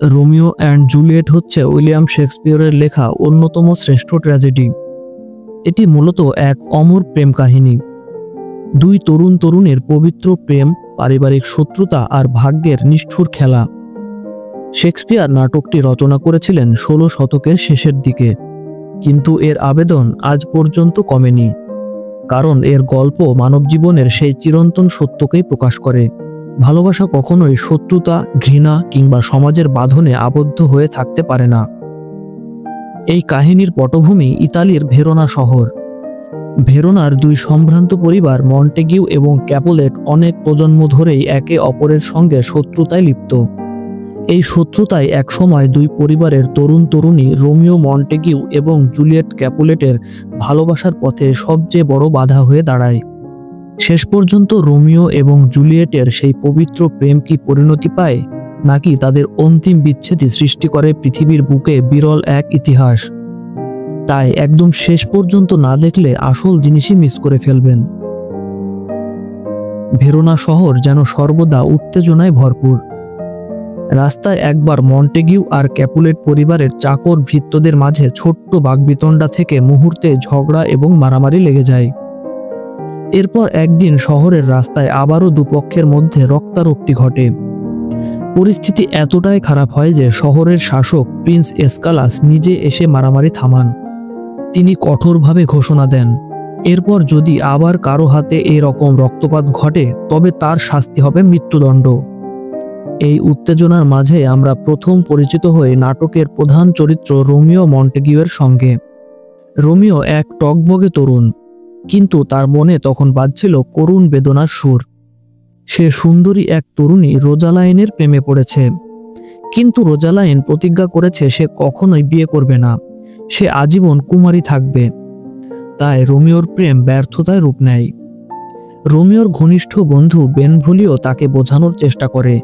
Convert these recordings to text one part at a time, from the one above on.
Romeo and Juliet হচ্ছে William শেক্সপিয়রের লেখা অন্যতম শ্রেষ্ঠ ট্র্যাজেডি। এটি মূলত এক অমর প্রেম কাহিনী। দুই তরুণ তরুণীর পবিত্র প্রেম, পারিবারিক শত্রুতা আর ভাগ্যের নিষ্ঠুর খেলা। শেক্সপিয়ার নাটকটি রচনা করেছিলেন 16 শতকের শেষের দিকে, কিন্তু এর আবেদন আজ পর্যন্ত কমেনি, কারণ এর গল্প মানবজীবনের সেই চিরন্তন সত্যকেই প্রকাশ করে। ভালোবাসা কখনোই শত্রুতা, ঘৃণা কিংবা সমাজের বাঁধনে আবদ্ধ হয়ে থাকতে পারে না। এই কাহিনীর পটভূমি ইতালির ভেরোনা শহর। ভেরোনার দুই সম্ভ্রান্ত পরিবার মন্টেগিউ এবং ক্যাপুলেট অনেক প্রজন্ম ধরেই একে অপরের সঙ্গে শত্রুতায় লিপ্ত। এই শত্রুতায় একসময় দুই পরিবারের তরুণ তরুণী রোমিও মন্টেগিউ এবং জুলিয়েট ক্যাপুলেটের ভালোবাসার পথে সবচেয়ে বড় বাধা হয়ে দাঁড়ায়। শেষ পর্যন্ত রোমিও এবং জুলিয়েটের সেই পবিত্র প্রেম কি পরিণতি পায়, নাকি তাদের অন্তিম বিচ্ছেদই সৃষ্টি করে পৃথিবীর বুকে বিরল এক ইতিহাস? তাই একদম শেষ পর্যন্ত না দেখলে আসল জিনিসই মিস করে ফেলবেন। ভেরোনা শহর যেন সর্বদা উত্তেজনায় ভরপুর। রাস্তায় একবার মন্টেগিউ আর ক্যাপুলেট পরিবারের চাকর ভৃত্যদের মাঝে ছোট্ট বাকবিতণ্ডা থেকে মুহূর্তে ঝগড়া এবং মারামারি লেগে যায়। এরপর একদিন শহরের রাস্তায় আবারও দুপক্ষের মধ্যে রক্তারক্তি ঘটে। পরিস্থিতি এতটাই খারাপ হয় যে শহরের শাসক প্রিন্স এসকালাস নিজে এসে মারামারি থামান। তিনি কঠোরভাবে ঘোষণা দেন, এরপর যদি আবার কারো হাতে এরকম রক্তপাত ঘটে তবে তার শাস্তি হবে মৃত্যুদণ্ড। এই উত্তেজনার মাঝে আমরা প্রথম পরিচিত হই নাটকের প্রধান চরিত্র রোমিও মন্টেগিউয়ের সঙ্গে। রোমিও এক টগবগে তরুণ, কিন্তু তার মনে তখন বাজছিল করুণ বেদনার সুর। সে সুন্দরী এক তরুণী রোজালাইনের প্রেমে পড়েছে, কিন্তু রোজালাইন প্রতিজ্ঞা করেছে সে কখনোই বিয়ে করবে না, সে আজীবন কুমারী থাকবে। তাই রোমিওর প্রেম ব্যর্থতায় রূপ নেয়। রোমিওর ঘনিষ্ঠ বন্ধু বেনভোলিও তাকে বোঝানোর চেষ্টা করে,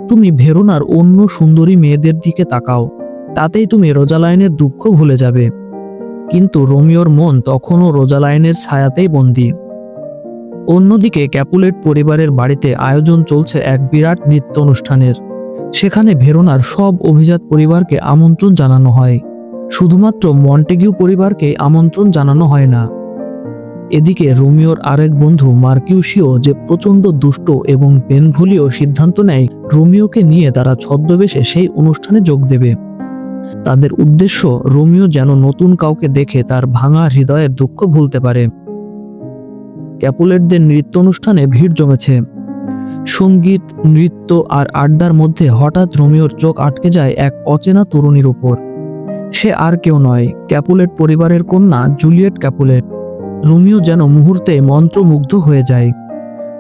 তুমি ভেরোনার অন্য সুন্দরী মেয়েদের দিকে তাকাও, তাতেই তুমি রোজালাইনের দুঃখ ভুলে যাবে। কিন্তু রোমিওর মন তখনও রোজালাইনের ছায়াতেই বন্দী। অন্যদিকে ক্যাপুলেট পরিবারের বাড়িতে আয়োজন চলছে এক বিরাট নৃত্য অনুষ্ঠানের। সেখানে ভেরোনার সব অভিজাত পরিবারকে আমন্ত্রণ জানানো হয়, শুধুমাত্র মন্টেগিউ পরিবারকে আমন্ত্রণ জানানো হয় না। এদিকে রোমিওর আরেক বন্ধু মার্কিউসিও যে প্রচণ্ড দুষ্ট এবং বেনভোলিও সিদ্ধান্ত নেয় রোমিওকে নিয়ে তারা ছদ্মবেশে সেই অনুষ্ঠানে যোগ দেবে। তাদের উদ্দেশ্য রোমিও যেন নতুন কাউকে দেখে তার ভাঙা হৃদয়ের দুঃখ ভুলতে পারে। ক্যাপুলেটদের নৃত্য অনুষ্ঠানে ভিড় জমেছে। সঙ্গীত, নৃত্য আর আড্ডার মধ্যে হঠাৎ রোমিওর চোখ আটকে যায় এক অচেনা তরুণীর উপর। সে আর কেউ নয়, ক্যাপুলেট পরিবারের কন্যা জুলিয়েট ক্যাপুলেট। রোমিও যেন মুহূর্তে মন্ত্রমুগ্ধ হয়ে যায়।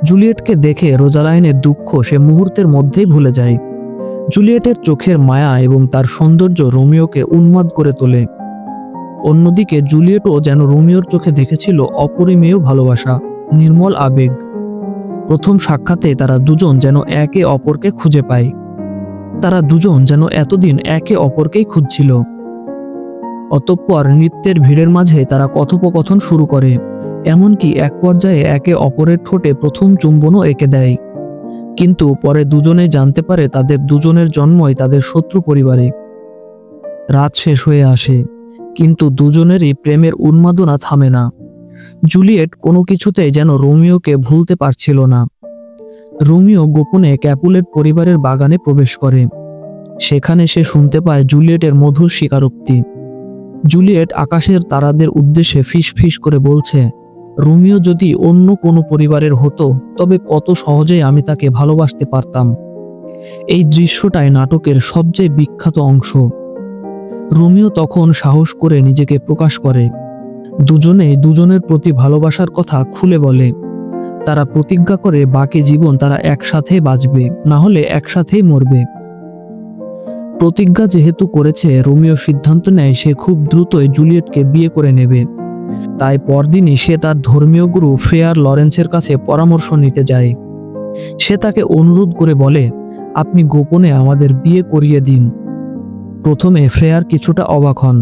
জুলিয়েটকে দেখে রোজালাইনের দুঃখ সে মুহূর্তের মধ্যেই ভুলে যায়। জুলিয়েটের চোখের মায়া এবং তার সৌন্দর্য রোমিওকে উন্মাদ করে তোলে। অন্যদিকে জুলিয়েটও যেন রোমিওর চোখে দেখেছিল অপরিমেয় ভালোবাসা, নির্মল আবেগ। প্রথম সাক্ষাতে তারা দুজন যেন একে অপরকে খুঁজে পায়। তারা দুজন যেন এতদিন একে অপরকেই খুঁজছিল। অতঃপর নৃত্যের ভিড়ের মাঝে তারা কথোপকথন শুরু করে, এমনকি এক পর্যায়ে একে অপরের ঠোঁটে প্রথম চুম্বনও এঁকে দেয়। কিন্তু পরে দুজনে জানতে পারে তাদের দুজনের জন্মই তাদের শত্রু পরিবারে। রাত শেষ হয়ে আসে, কিন্তু দুজনেরই প্রেমের উন্মাদনা থামে না। জুলিয়েট কোনো কিছুতেই যেন রোমিওকে ভুলতে পারছিল না। রোমিও গোপনে ক্যাপুলেট পরিবারের বাগানে প্রবেশ করে। সেখানে সে শুনতে পায় জুলিয়েটের মধুর স্বীকারোক্তি। জুলিয়েট আকাশের তারাদের উদ্দেশ্যে ফিস ফিস করে বলছে, রোমিও যদি অন্য কোনো পরিবারের হতো তবে কত সহজেই আমি তাকে ভালোবাসতে পারতাম। এই দৃশ্যটাই নাটকের সবচেয়ে বিখ্যাত অংশ। রোমিও তখন সাহস করে নিজেকে প্রকাশ করে। দুজনে দুজনের প্রতি ভালোবাসার কথা খুলে বলে। তারা প্রতিজ্ঞা করে বাকি জীবন তারা একসাথে বাঁচবে, না হলে একসাথেই মরবে। প্রতিজ্ঞা যেহেতু করেছে, রোমিও সিদ্ধান্ত নেয় সে খুব দ্রুতই জুলিয়েটকে বিয়ে করে নেবে। তাই পরদিনই সে তার ধর্মীয় গুরু ফ্রেয়ার লরেন্সের কাছে পরামর্শ নিতে যায়। সে তাকে অনুরোধ করে বলে, আপনি গোপনে আমাদের বিয়ে করিয়ে দিন। প্রথমে ফ্রেয়ার কিছুটা অবাক হন,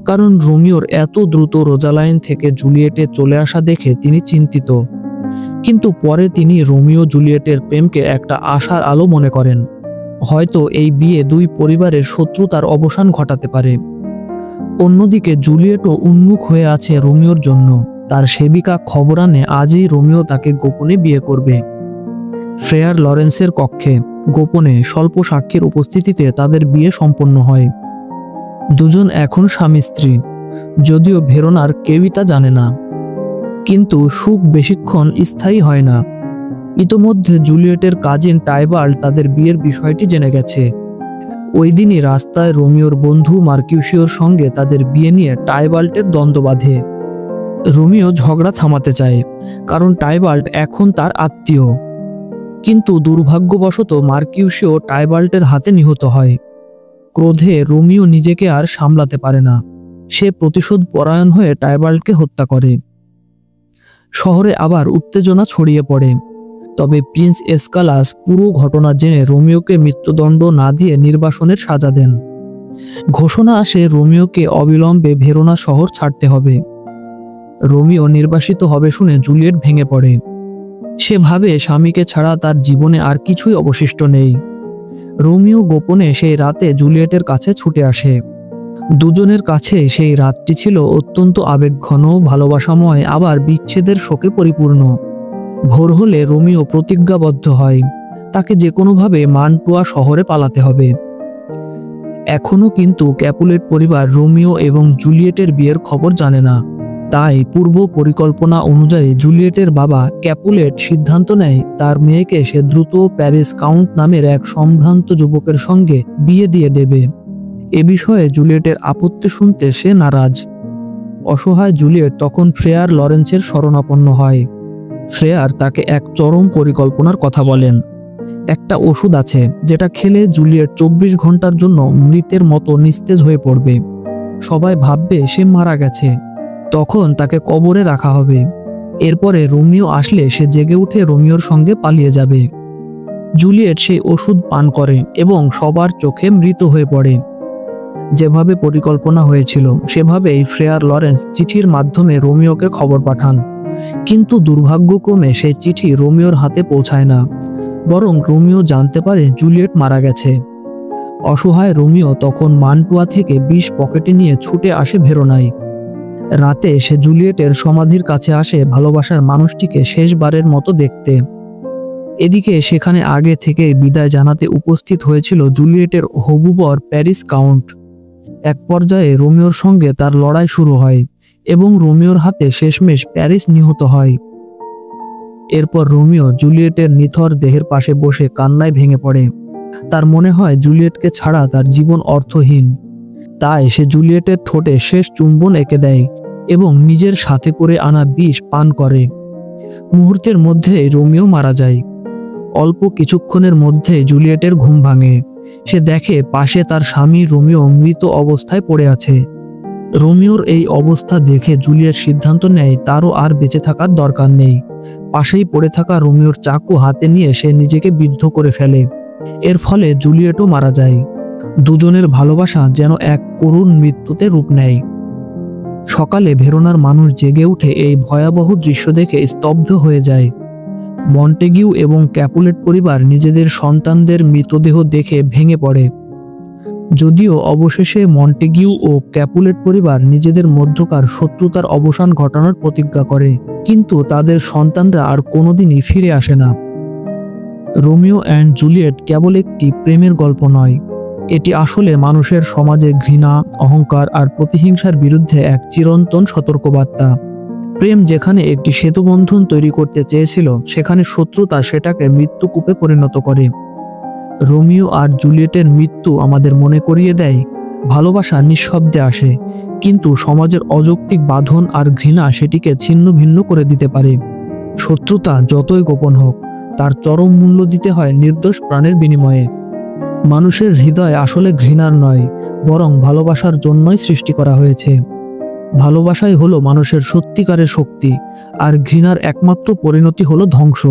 কারণ রোমিওর এত দ্রুত রোজালাইন থেকে জুলিয়েটে চলে আসা দেখে তিনি চিন্তিত। কিন্তু পরে তিনি রোমিও জুলিয়েটের প্রেমকে একটা আশার আলো মনে করেন। হয়তো এই বিয়ে দুই পরিবারের শত্রুতার অবসান ঘটাতে পারে। অন্যদিকে জুলিয়েটও উন্মুখ হয়ে আছে রোমিওর জন্য। তার সেবিকা খবর আনে আজই রোমিও তাকে গোপনে বিয়ে করবে। ফ্রেয়ার লরেন্সের কক্ষে গোপনে স্বল্প সাক্ষীর উপস্থিতিতে তাদের বিয়ে সম্পন্ন হয়। দুজন এখন স্বামী স্ত্রী, যদিও ভেরোনার কেউই তা জানে না। কিন্তু সুখ বেশিক্ষণ স্থায়ী হয় না। ইতোমধ্যে জুলিয়েটের কাজিন টাইবাল্ট তাদের বিয়ের বিষয়টি জেনে গেছে। ওই দিনই রাস্তায় রোমিওর বন্ধু মার্কিউসিওর সঙ্গে তাদের বিয়ে নিয়ে টাইবাল্টের দ্বন্দ্ব বাধে। রোমিও ঝগড়া থামাতে চায়, কারণ টাইবাল্ট এখন তার আত্মীয়। কিন্তু দুর্ভাগ্যবশত মার্কিউসিও টাইবাল্টের হাতে নিহত হয়। ক্রোধে রোমিও নিজেকে আর সামলাতে পারে না। সে প্রতিশোধ পরায়ণ হয়ে টাইবাল্টকে হত্যা করে। শহরে আবার উত্তেজনা ছড়িয়ে পড়ে। তবে প্রিন্স এসকালাস পুরো ঘটনা জেনে রোমিওকে মৃত্যুদণ্ড না দিয়ে নির্বাসনের সাজা দেন। ঘোষণা আসে রোমিওকে অবিলম্বে ভেরোনা শহর ছাড়তে হবে। রোমিও নির্বাসিত হবে শুনে জুলিয়েট ভেঙে পড়ে। সে ভাবে স্বামীকে ছাড়া তার জীবনে আর কিছুই অবশিষ্ট নেই। রোমিও গোপনে সেই রাতে জুলিয়েটের কাছে ছুটে আসে। দুজনের কাছে সেই রাতটি ছিল অত্যন্ত আবেগঘন, ভালোবাসাময়, আবার বিচ্ছেদের শোকে পরিপূর্ণ। ভোর হলে রোমিও প্রতিজ্ঞাবদ্ধ হয়, তাকে যে কোনোভাবে মান্টুয়া শহরে পালাতে হবে। এখনো কিন্তু ক্যাপুলেট পরিবার রোমিও এবং জুলিয়েটের বিয়ের খবর জানে না। তাই পূর্ব পরিকল্পনা অনুযায়ী জুলিয়েটের বাবা ক্যাপুলেট সিদ্ধান্ত নেয় তার মেয়েকে সে দ্রুত প্যারিস কাউন্ট নামের এক সম্ভ্রান্ত যুবকের সঙ্গে বিয়ে দিয়ে দেবে। এ বিষয়ে জুলিয়েটের আপত্তি শুনতে সে নারাজ। অসহায় জুলিয়েট তখন ফ্রেয়ার লরেন্সের শরণাপন্ন হয়। ফ্রেয়ার তাকে এক চরম পরিকল্পনার কথা বলেন। একটা ওষুধ আছে যেটা খেলে জুলিয়েট 24 ঘন্টার জন্য মৃতের মতো নিস্তেজ হয়ে পড়বে। সবাই ভাববে সে মারা গেছে। তখন তাকে কবরে রাখা হবে। এরপরে রোমিও আসলে সে জেগে উঠে রোমিওর সঙ্গে পালিয়ে যাবে। জুলিয়েট সেই ওষুধ পান করে এবং সবার চোখে মৃত হয়ে পড়ে। যেভাবে পরিকল্পনা হয়েছিল সেভাবেই ফ্রেয়ার লরেন্স চিঠির মাধ্যমে রোমিওকে খবর পাঠান। কিন্তু দুর্ভাগ্যক্রমে সেই চিঠি রোমিওর হাতে পৌঁছায় না, বরং রোমিও জানতে পারে জুলিয়েট মারা গেছে। অসহায় রোমিও তখন মান্টুয়া থেকে বিষ পকেটে নিয়ে ছুটে আসে ভেরোনায়। রাতে সে জুলিয়েটের সমাধির কাছে আসে ভালোবাসার মানুষটিকে শেষবারের মতো দেখতে। এদিকে সেখানে আগে থেকে বিদায় জানাতে উপস্থিত হয়েছিল জুলিয়েটের হবু বর প্যারিস কাউন্ট। এক পর্যায়ে রোমিওর সঙ্গে তার লড়াই শুরু হয় এবং রোমিওর হাতে শেষমেশ প্যারিস নিহত হয়। এরপর রোমিও জুলিয়েটের নিথর দেহের পাশে বসে কান্নায় ভেঙে পড়ে। তার মনে হয় জুলিয়েটকে ছাড়া তার জীবন অর্থহীন। তাই সে জুলিয়েটের ঠোঁটে শেষ চুম্বন এঁকে দেয় এবং নিজের সাথে করে আনা বিষ পান করে। মুহূর্তের মধ্যেই রোমিও মারা যায়। অল্প কিছুক্ষণের মধ্যে জুলিয়েটের ঘুম ভাঙে। সে দেখে পাশে তার স্বামী রোমিও মৃত অবস্থায় পড়ে আছে। রোমিওর এই অবস্থা দেখে জুলিয়েট সিদ্ধান্ত নেয় তারও আর বেঁচে থাকার দরকার নেই। পাশেই পড়ে থাকা রোমিওর চাকু হাতে নিয়ে সে নিজেকে বিদ্ধ করে ফেলে। এর ফলে জুলিয়েটও মারা যায়। দুজনের ভালোবাসা যেন এক করুণ মৃত্যুতে রূপ নেয়। সকালে ভেরোনার মানুষ জেগে উঠে এই ভয়াবহ দৃশ্য দেখে স্তব্ধ হয়ে যায়। মন্টেগিউ এবং ক্যাপুলেট পরিবার নিজেদের সন্তানদের মৃতদেহ দেখে ভেঙে পড়ে। যদিও অবশেষে মন্টেগিউ ও ক্যাপুলেট পরিবার নিজেদের মধ্যকার শত্রুতার অবসান ঘটানোর প্রতিজ্ঞা করে, কিন্তু তাদের সন্তানরা আর কোনোদিনই ফিরে আসে না। রোমিও অ্যান্ড জুলিয়েট কেবল একটি প্রেমের গল্প নয়, এটি আসলে মানুষের সমাজে ঘৃণা, অহংকার আর প্রতিহিংসার বিরুদ্ধে এক চিরন্তন সতর্কবার্তা। প্রেম যেখানে একটি সেতুবন্ধন তৈরি করতে চেয়েছিল, সেখানে শত্রুতা সেটাকে মৃত্যুকূপে পরিণত করে। রোমিও আর জুলিয়েটের মৃত্যু আমাদের মনে করিয়ে দেয়, ভালোবাসা নিঃশব্দে আসে, কিন্তু সমাজের অযৌক্তিক বাঁধন আর ঘৃণা সেটিকে ছিন্ন ভিন্ন করে দিতে পারে। শত্রুতা যতই গোপন হোক, তার চরম মূল্য দিতে হয় নির্দোষ প্রাণের বিনিময়ে। মানুষের হৃদয় আসলে ঘৃণার নয়, বরং ভালোবাসার জন্যই সৃষ্টি করা হয়েছে। ভালোবাসাই হলো মানুষের সত্যিকারের শক্তি, আর ঘৃণার একমাত্র পরিণতি হলো ধ্বংস।